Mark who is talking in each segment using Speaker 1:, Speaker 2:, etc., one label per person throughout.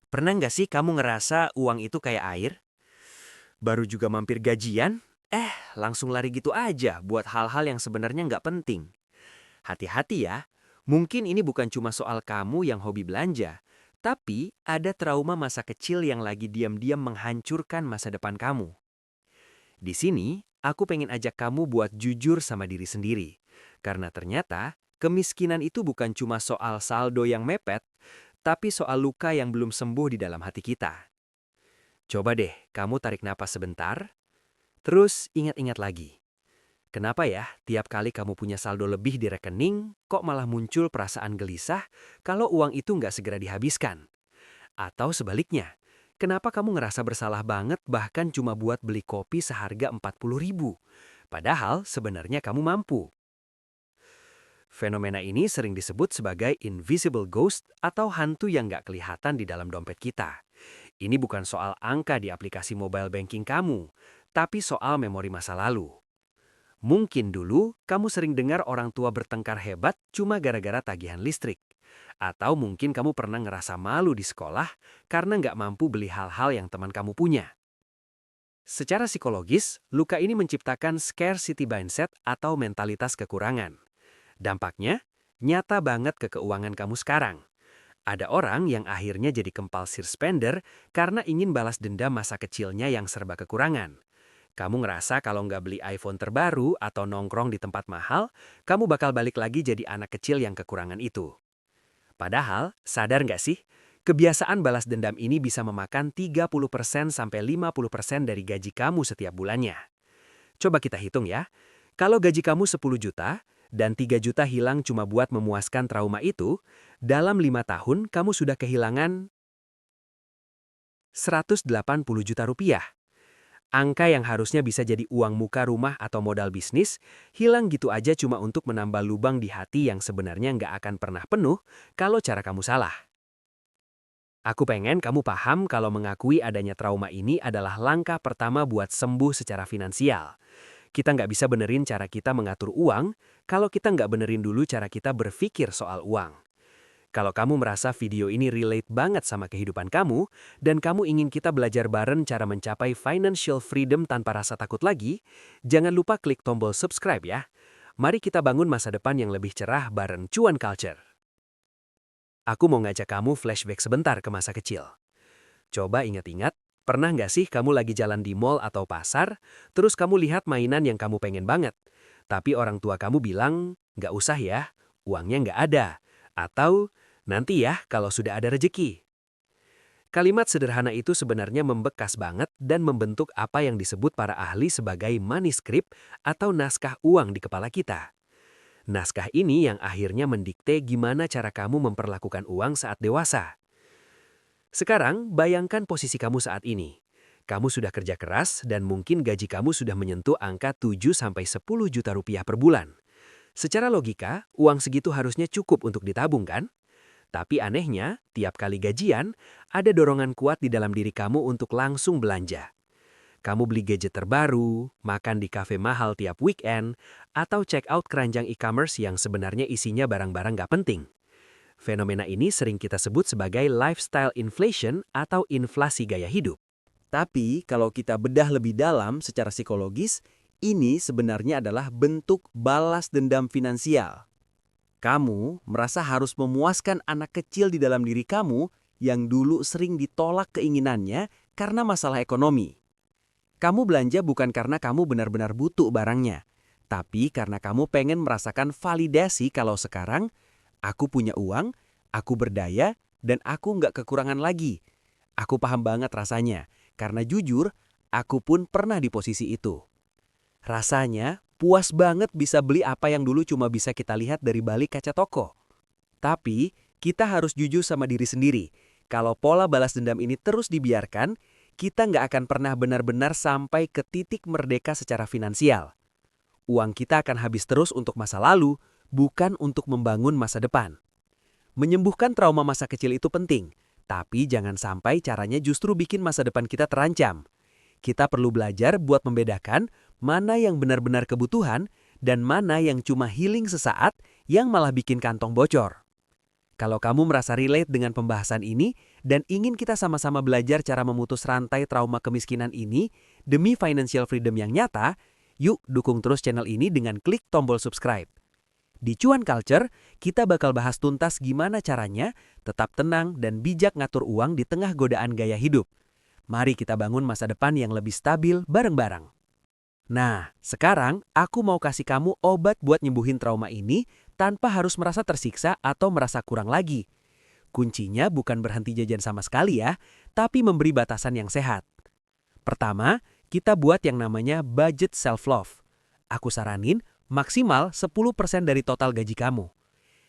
Speaker 1: Pernah nggak sih kamu ngerasa uang itu kayak air? Baru juga mampir gajian, langsung lari gitu aja buat hal-hal yang sebenarnya nggak penting. Hati-hati ya, mungkin ini bukan cuma soal kamu yang hobi belanja, tapi ada trauma masa kecil yang lagi diam-diam menghancurkan masa depan kamu. Di sini, aku pengen ajak kamu buat jujur sama diri sendiri. Karena ternyata, kemiskinan itu bukan cuma soal saldo yang mepet, tapi soal luka yang belum sembuh di dalam hati kita. Coba deh, kamu tarik napas sebentar, terus ingat-ingat lagi. Kenapa ya, tiap kali kamu punya saldo lebih di rekening, kok malah muncul perasaan gelisah kalau uang itu nggak segera dihabiskan? Atau sebaliknya, kenapa kamu ngerasa bersalah banget bahkan cuma buat beli kopi seharga 40.000? Padahal sebenarnya kamu mampu. Fenomena ini sering disebut sebagai invisible ghost atau hantu yang nggak kelihatan di dalam dompet kita. Ini bukan soal angka di aplikasi mobile banking kamu, tapi soal memori masa lalu. Mungkin dulu kamu sering dengar orang tua bertengkar hebat cuma gara-gara tagihan listrik. Atau mungkin kamu pernah ngerasa malu di sekolah karena nggak mampu beli hal-hal yang teman kamu punya. Secara psikologis, luka ini menciptakan scarcity mindset atau mentalitas kekurangan. Dampaknya, nyata banget ke keuangan kamu sekarang. Ada orang yang akhirnya jadi compulsive spender karena ingin balas dendam masa kecilnya yang serba kekurangan. Kamu ngerasa kalau nggak beli iPhone terbaru atau nongkrong di tempat mahal, kamu bakal balik lagi jadi anak kecil yang kekurangan itu. Padahal, sadar nggak sih? Kebiasaan balas dendam ini bisa memakan 30% sampai 50% dari gaji kamu setiap bulannya. Coba kita hitung ya. Kalau gaji kamu 10 juta, dan 3 juta hilang cuma buat memuaskan trauma itu, dalam 5 tahun kamu sudah kehilangan 180 juta rupiah. Angka yang harusnya bisa jadi uang muka rumah atau modal bisnis, hilang gitu aja cuma untuk menambah lubang di hati yang sebenarnya nggak akan pernah penuh kalau cara kamu salah. Aku pengen kamu paham kalau mengakui adanya trauma ini adalah langkah pertama buat sembuh secara finansial. Kita nggak bisa benerin cara kita mengatur uang kalau kita nggak benerin dulu cara kita berpikir soal uang. Kalau kamu merasa video ini relate banget sama kehidupan kamu, dan kamu ingin kita belajar bareng cara mencapai financial freedom tanpa rasa takut lagi, jangan lupa klik tombol subscribe ya. Mari kita bangun masa depan yang lebih cerah bareng Cuan Culture. Aku mau ngajak kamu flashback sebentar ke masa kecil. Coba ingat-ingat, pernah nggak sih kamu lagi jalan di mall atau pasar, terus kamu lihat mainan yang kamu pengen banget, tapi orang tua kamu bilang, nggak usah ya, uangnya nggak ada. Atau, nanti ya kalau sudah ada rejeki. Kalimat sederhana itu sebenarnya membekas banget dan membentuk apa yang disebut para ahli sebagai manuskrip atau naskah uang di kepala kita. Naskah ini yang akhirnya mendikte gimana cara kamu memperlakukan uang saat dewasa. Sekarang, bayangkan posisi kamu saat ini. Kamu sudah kerja keras dan mungkin gaji kamu sudah menyentuh angka 7-10 juta rupiah per bulan. Secara logika, uang segitu harusnya cukup untuk ditabung kan? Tapi anehnya, tiap kali gajian, ada dorongan kuat di dalam diri kamu untuk langsung belanja. Kamu beli gadget terbaru, makan di kafe mahal tiap weekend, atau check out keranjang e-commerce yang sebenarnya isinya barang-barang gak penting. Fenomena ini sering kita sebut sebagai lifestyle inflation atau inflasi gaya hidup. Tapi kalau kita bedah lebih dalam secara psikologis, ini sebenarnya adalah bentuk balas dendam finansial. Kamu merasa harus memuaskan anak kecil di dalam diri kamu yang dulu sering ditolak keinginannya karena masalah ekonomi. Kamu belanja bukan karena kamu benar-benar butuh barangnya, tapi karena kamu pengen merasakan validasi kalau sekarang aku punya uang, aku berdaya, dan aku nggak kekurangan lagi. Aku paham banget rasanya, karena jujur, aku pun pernah di posisi itu. Rasanya puas banget bisa beli apa yang dulu cuma bisa kita lihat dari balik kaca toko. Tapi, kita harus jujur sama diri sendiri. Kalau pola balas dendam ini terus dibiarkan, kita nggak akan pernah benar-benar sampai ke titik merdeka secara finansial. Uang kita akan habis terus untuk masa lalu, bukan untuk membangun masa depan. Menyembuhkan trauma masa kecil itu penting, tapi jangan sampai caranya justru bikin masa depan kita terancam. Kita perlu belajar buat membedakan mana yang benar-benar kebutuhan dan mana yang cuma healing sesaat yang malah bikin kantong bocor. Kalau kamu merasa relate dengan pembahasan ini, dan ingin kita sama-sama belajar cara memutus rantai trauma kemiskinan ini demi financial freedom yang nyata, yuk dukung terus channel ini dengan klik tombol subscribe. Di Cuan Culture, kita bakal bahas tuntas gimana caranya tetap tenang dan bijak ngatur uang di tengah godaan gaya hidup. Mari kita bangun masa depan yang lebih stabil bareng-bareng. Nah, sekarang aku mau kasih kamu obat buat nyembuhin trauma ini tanpa harus merasa tersiksa atau merasa kurang lagi. Kuncinya bukan berhenti jajan sama sekali ya, tapi memberi batasan yang sehat. Pertama, kita buat yang namanya budget self-love. Aku saranin maksimal 10% dari total gaji kamu.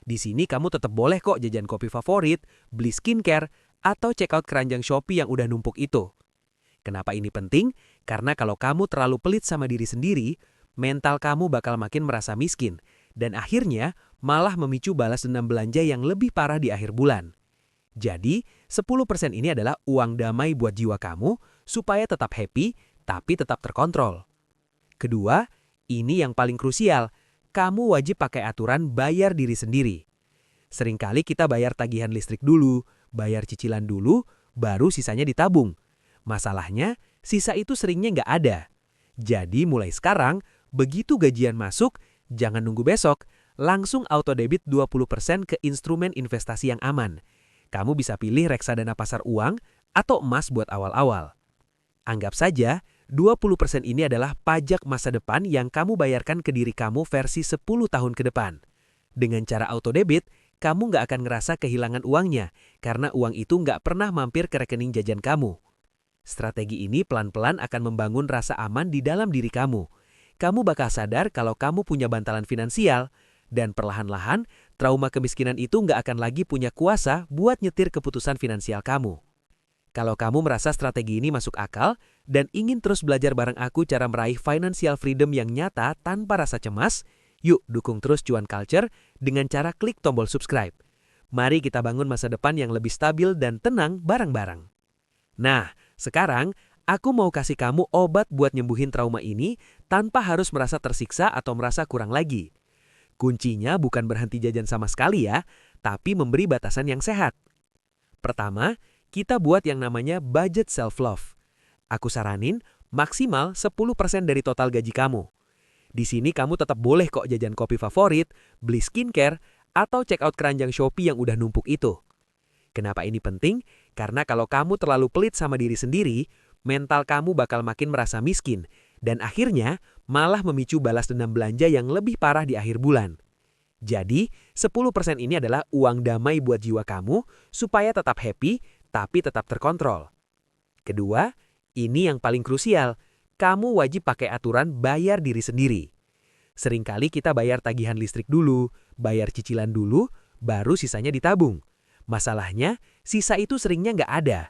Speaker 1: Di sini kamu tetap boleh kok jajan kopi favorit, beli skincare, atau check out keranjang Shopee yang udah numpuk itu. Kenapa ini penting? Karena kalau kamu terlalu pelit sama diri sendiri, mental kamu bakal makin merasa miskin, dan akhirnya malah memicu balas dendam belanja yang lebih parah di akhir bulan. Jadi, 10% ini adalah uang damai buat jiwa kamu supaya tetap happy, tapi tetap terkontrol. Kedua, ini yang paling krusial, kamu wajib pakai aturan bayar diri sendiri. Seringkali kita bayar tagihan listrik dulu, bayar cicilan dulu, baru sisanya ditabung. Masalahnya, sisa itu seringnya nggak ada. Jadi mulai sekarang, begitu gajian masuk, jangan nunggu besok, langsung auto debit 20% ke instrumen investasi yang aman. Kamu bisa pilih reksadana pasar uang atau emas buat awal-awal. Anggap saja, 20% ini adalah pajak masa depan yang kamu bayarkan ke diri kamu versi 10 tahun ke depan. Dengan cara auto debit, kamu nggak akan ngerasa kehilangan uangnya, karena uang itu nggak pernah mampir ke rekening jajan kamu. Strategi ini pelan-pelan akan membangun rasa aman di dalam diri kamu. Kamu bakal sadar kalau kamu punya bantalan finansial, dan perlahan-lahan, trauma kemiskinan itu nggak akan lagi punya kuasa buat nyetir keputusan finansial kamu. Kalau kamu merasa strategi ini masuk akal dan ingin terus belajar bareng aku cara meraih financial freedom yang nyata tanpa rasa cemas, yuk dukung terus Cuan Culture dengan cara klik tombol subscribe. Mari kita bangun masa depan yang lebih stabil dan tenang bareng-bareng. Nah, sekarang aku mau kasih kamu obat buat nyembuhin trauma ini tanpa harus merasa tersiksa atau merasa kurang lagi. Kuncinya bukan berhenti jajan sama sekali ya, tapi memberi batasan yang sehat. Pertama, kita buat yang namanya budget self-love. Aku saranin maksimal 10% dari total gaji kamu. Di sini kamu tetap boleh kok jajan kopi favorit, beli skincare, atau check out keranjang Shopee yang udah numpuk itu. Kenapa ini penting? Karena kalau kamu terlalu pelit sama diri sendiri, mental kamu bakal makin merasa miskin, dan akhirnya malah memicu balas dendam belanja yang lebih parah di akhir bulan. Jadi, 10% ini adalah uang damai buat jiwa kamu supaya tetap happy, tapi tetap terkontrol. Kedua, ini yang paling krusial, kamu wajib pakai aturan bayar diri sendiri. Seringkali kita bayar tagihan listrik dulu, bayar cicilan dulu, baru sisanya ditabung. Masalahnya, sisa itu seringnya nggak ada.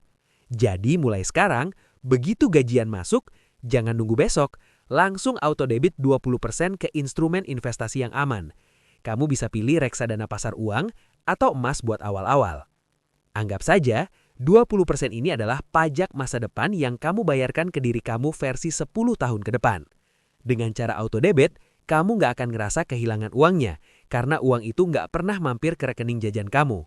Speaker 1: Jadi mulai sekarang, begitu gajian masuk, jangan nunggu besok, langsung auto debit 20% ke instrumen investasi yang aman. Kamu bisa pilih reksadana pasar uang atau emas buat awal-awal. Anggap saja, 20% ini adalah pajak masa depan yang kamu bayarkan ke diri kamu versi 10 tahun ke depan. Dengan cara auto debit, kamu nggak akan ngerasa kehilangan uangnya, karena uang itu nggak pernah mampir ke rekening jajan kamu.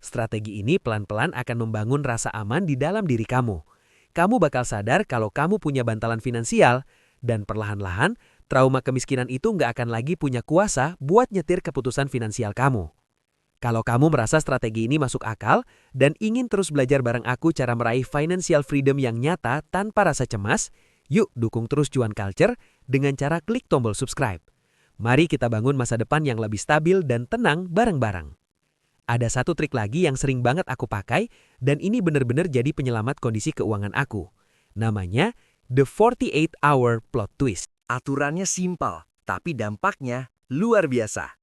Speaker 1: Strategi ini pelan-pelan akan membangun rasa aman di dalam diri kamu. Kamu bakal sadar kalau kamu punya bantalan finansial, dan perlahan-lahan, trauma kemiskinan itu nggak akan lagi punya kuasa buat nyetir keputusan finansial kamu. Kalau kamu merasa strategi ini masuk akal dan ingin terus belajar bareng aku cara meraih financial freedom yang nyata tanpa rasa cemas, yuk dukung terus Cuan Culture dengan cara klik tombol subscribe. Mari kita bangun masa depan yang lebih stabil dan tenang bareng-bareng. Ada satu trik lagi yang sering banget aku pakai dan ini benar-benar jadi penyelamat kondisi keuangan aku. Namanya The 48-Hour Plot Twist.
Speaker 2: Aturannya simpel, tapi dampaknya luar biasa.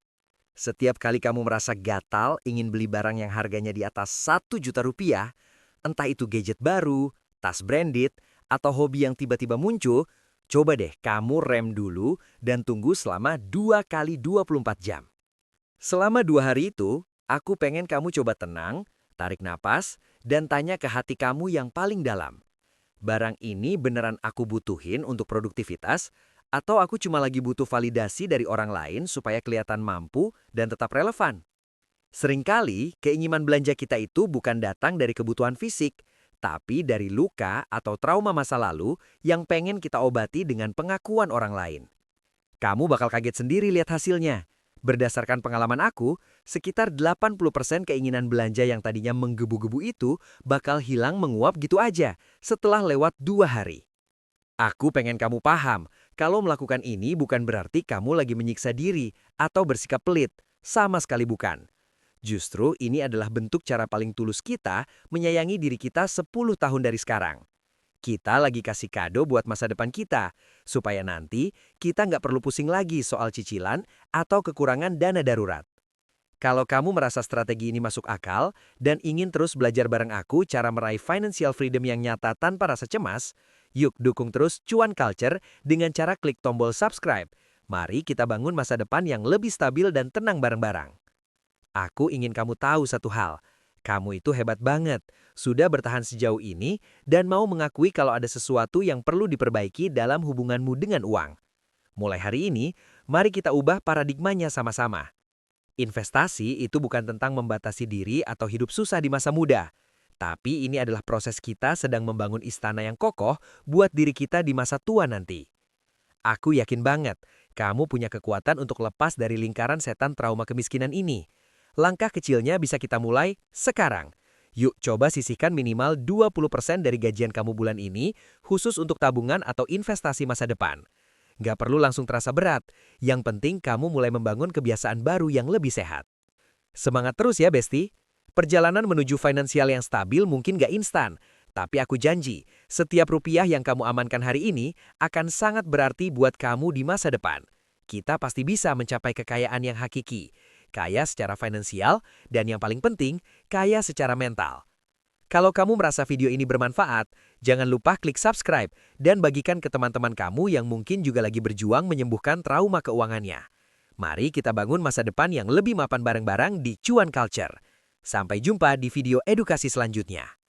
Speaker 2: Setiap kali kamu merasa gatal ingin beli barang yang harganya di atas 1 juta rupiah, entah itu gadget baru, tas branded, atau hobi yang tiba-tiba muncul, coba deh kamu rem dulu dan tunggu selama 2 kali 24 jam. Selama 2 hari itu, aku pengen kamu coba tenang, tarik napas, dan tanya ke hati kamu yang paling dalam. Barang ini beneran aku butuhin untuk produktivitas, atau aku cuma lagi butuh validasi dari orang lain supaya kelihatan mampu dan tetap relevan? Seringkali, keinginan belanja kita itu bukan datang dari kebutuhan fisik, tapi dari luka atau trauma masa lalu yang pengen kita obati dengan pengakuan orang lain. Kamu bakal kaget sendiri lihat hasilnya. Berdasarkan pengalaman aku, sekitar 80% keinginan belanja yang tadinya menggebu-gebu itu bakal hilang menguap gitu aja setelah lewat 2 hari. Aku pengen kamu paham, kalau melakukan ini bukan berarti kamu lagi menyiksa diri atau bersikap pelit. Sama sekali bukan. Justru ini adalah bentuk cara paling tulus kita menyayangi diri kita 10 tahun dari sekarang. Kita lagi kasih kado buat masa depan kita, supaya nanti kita nggak perlu pusing lagi soal cicilan atau kekurangan dana darurat. Kalau kamu merasa strategi ini masuk akal dan ingin terus belajar bareng aku cara meraih financial freedom yang nyata tanpa rasa cemas, yuk dukung terus Cuan Culture dengan cara klik tombol subscribe. Mari kita bangun masa depan yang lebih stabil dan tenang bareng-bareng. Aku ingin kamu tahu satu hal. Kamu itu hebat banget, sudah bertahan sejauh ini dan mau mengakui kalau ada sesuatu yang perlu diperbaiki dalam hubunganmu dengan uang. Mulai hari ini, mari kita ubah paradigmanya sama-sama. Investasi itu bukan tentang membatasi diri atau hidup susah di masa muda. Tapi ini adalah proses kita sedang membangun istana yang kokoh buat diri kita di masa tua nanti. Aku yakin banget, kamu punya kekuatan untuk lepas dari lingkaran setan trauma kemiskinan ini. Langkah kecilnya bisa kita mulai sekarang. Yuk coba sisihkan minimal 20% dari gajian kamu bulan ini khusus untuk tabungan atau investasi masa depan. Nggak perlu langsung terasa berat, yang penting kamu mulai membangun kebiasaan baru yang lebih sehat. Semangat terus ya Besti. Perjalanan menuju finansial yang stabil mungkin nggak instan, tapi aku janji, setiap rupiah yang kamu amankan hari ini akan sangat berarti buat kamu di masa depan. Kita pasti bisa mencapai kekayaan yang hakiki. Kaya secara finansial, dan yang paling penting, kaya secara mental. Kalau kamu merasa video ini bermanfaat, jangan lupa klik subscribe dan bagikan ke teman-teman kamu yang mungkin juga lagi berjuang menyembuhkan trauma keuangannya. Mari kita bangun masa depan yang lebih mapan bareng-bareng di Cuan Culture. Sampai jumpa di video edukasi selanjutnya.